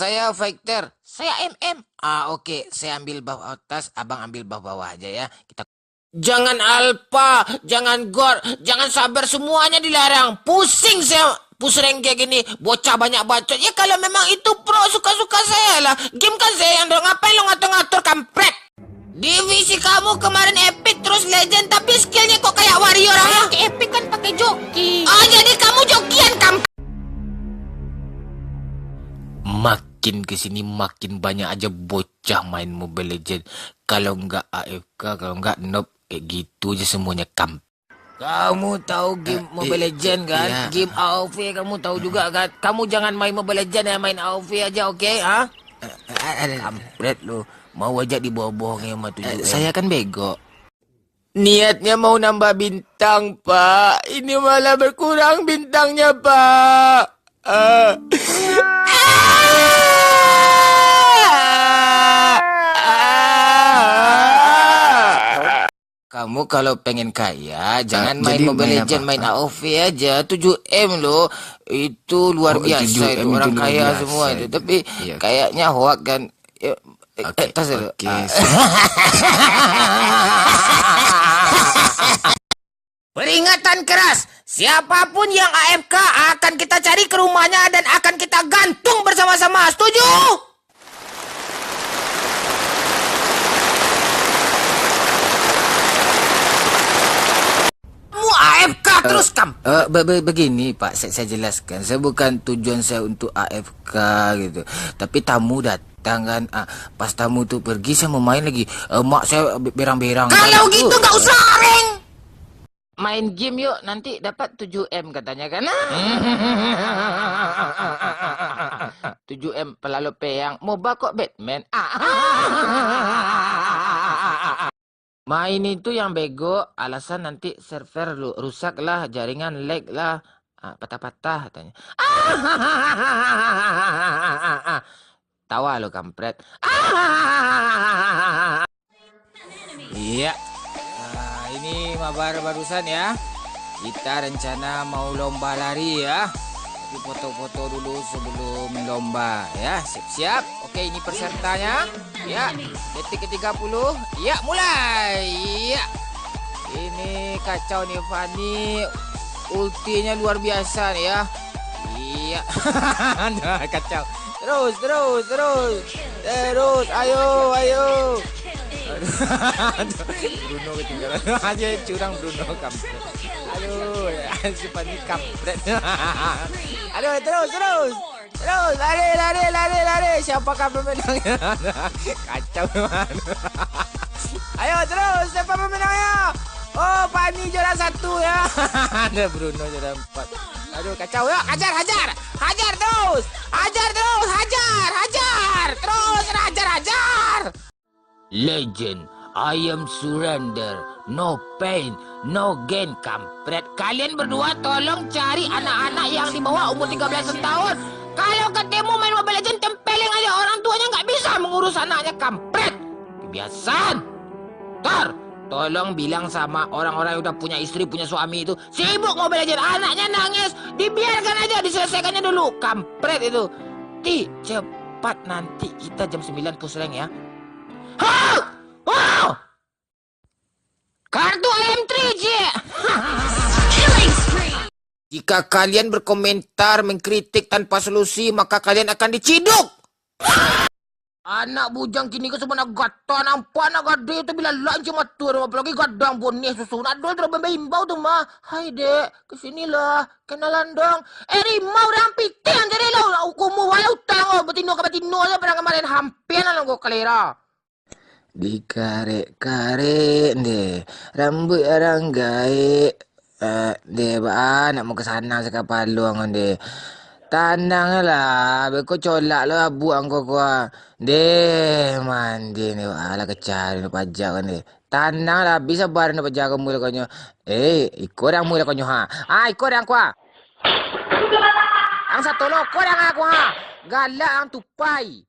Saya fighter. Saya MM. Oke. Saya ambil buff atas, abang ambil buff bawah aja ya. Kita jangan alpha, jangan gore, jangan sabar, semuanya dilarang. Pusing saya push rank kayak gini, bocah banyak bacot. Ya kalau memang itu pro, suka-suka saya lah. Game kan saya yang dong, ngapain lo ngatur-ngatur, kampret. Divisi kamu kemarin epic terus legend, tapi skillnya kok kayak warrior ya? Epic kan pakai joki. Jadi kamu jokian, kampret. Makin kesini makin banyak aja bocah main Mobile Legend. Kalau nggak AFK, kalau nggak noob, kayak gitu aja semuanya Kamu tahu game Mobile Legend kan? Iya. Game AoV kamu tahu juga kan? Kamu jangan main Mobile Legend ya, main AoV aja, oke? Kampret lu, mau aja dibohong-bohongin sama tujuh. Saya kan bego. Niatnya mau nambah bintang, Pak. Ini malah berkurang bintangnya, Pak. Kamu kalau pengen kaya, jangan main Mobile Legend, main AoV aja. 7M loh, itu luar biasa itu, orang kaya semua itu. Tapi kayaknya hoak kan. Tas dulu. Peringatan keras, siapapun yang AFK akan kita cari ke rumahnya dan akan kita gantung bersama-sama. Setuju? AFK terus begini Pak, saya jelaskan, saya bukan tujuan saya untuk AFK gitu, tapi tamu datang kan, pas tamu tuh pergi saya mau main lagi, mak saya berang-berang. Kalau gitu nggak usah reng, main game yuk, nanti dapat 7M katanya kan. 7M pelalu peyang, MOBA kok Batman. Main itu yang bego, alasan nanti server rusak lah, jaringan lag lah, patah-patah katanya. Tawa lo kampret. Iya. Ini mabar barusan ya. Kita rencana mau lomba lari ya. Tapi foto-foto dulu sebelum lomba ya. Siap-siap. Oke, ini pesertanya. Ya, detik ke-30. Ya, mulai. Ya. Ini kacau nih Fanny. Ultinya luar biasa nih ya. Iya. Kacau. Terus. Ayo. Bruno ketinggalan. Aja curang Bruno kampret. Aduh, si Fanny kampret. Aduh, terus. Lari. Siapakah pemenangnya? Kacau teman. Ayo terus, siapa pemenangnya? Oh, Fanny juara 1 ya. Ada Bruno juara 4. Aduh, kacau ya. Hajar terus. Hajar. Legend, I am surrender. No pain, no gain, kampret. Kalian berdua tolong cari anak-anak yang di bawah umur 13 tahun. Kalau ketemu main Mobile Legends, tempelin aja, orang tuanya nggak bisa mengurus anaknya, kampret. Kebiasaan. Tolong bilang sama orang-orang yang udah punya istri, punya suami itu, sibuk Mobile Legends, anaknya nangis, dibiarkan aja, diselesaikannya dulu, kampret itu. Cepat, nanti kita jam 9 push rank ya. Wow! Kartu IM3 J. Jika kalian berkomentar, mengkritik tanpa solusi, maka kalian akan diciduk. Anak bujang kini ke semana gata nampak anak gade itu bila lanci matur, apalagi gadang boneh susu. Nadol terus bimba tuh mah. Hai dek, kesinilah, kenalan dong. Rimau rampiting jadi lo, ukumu walau tango betino aja pernah kemarin hampir nang go kalera. Dikarek-karek deh, rambut orang gaek. Deh, nak mau ke sana sekarang paluang deh. Tanang lah, beko colak lo abu angko kuah. Deh, mandi nih, ala kecari nih pajak kan deh. Tanang lah, bisa bareng nih pajak kamu konyo. Ikut yang mula konyo ha. Ikut yang kuah. Ang satu lo, ikut yang aku ha. Galak ang tupai.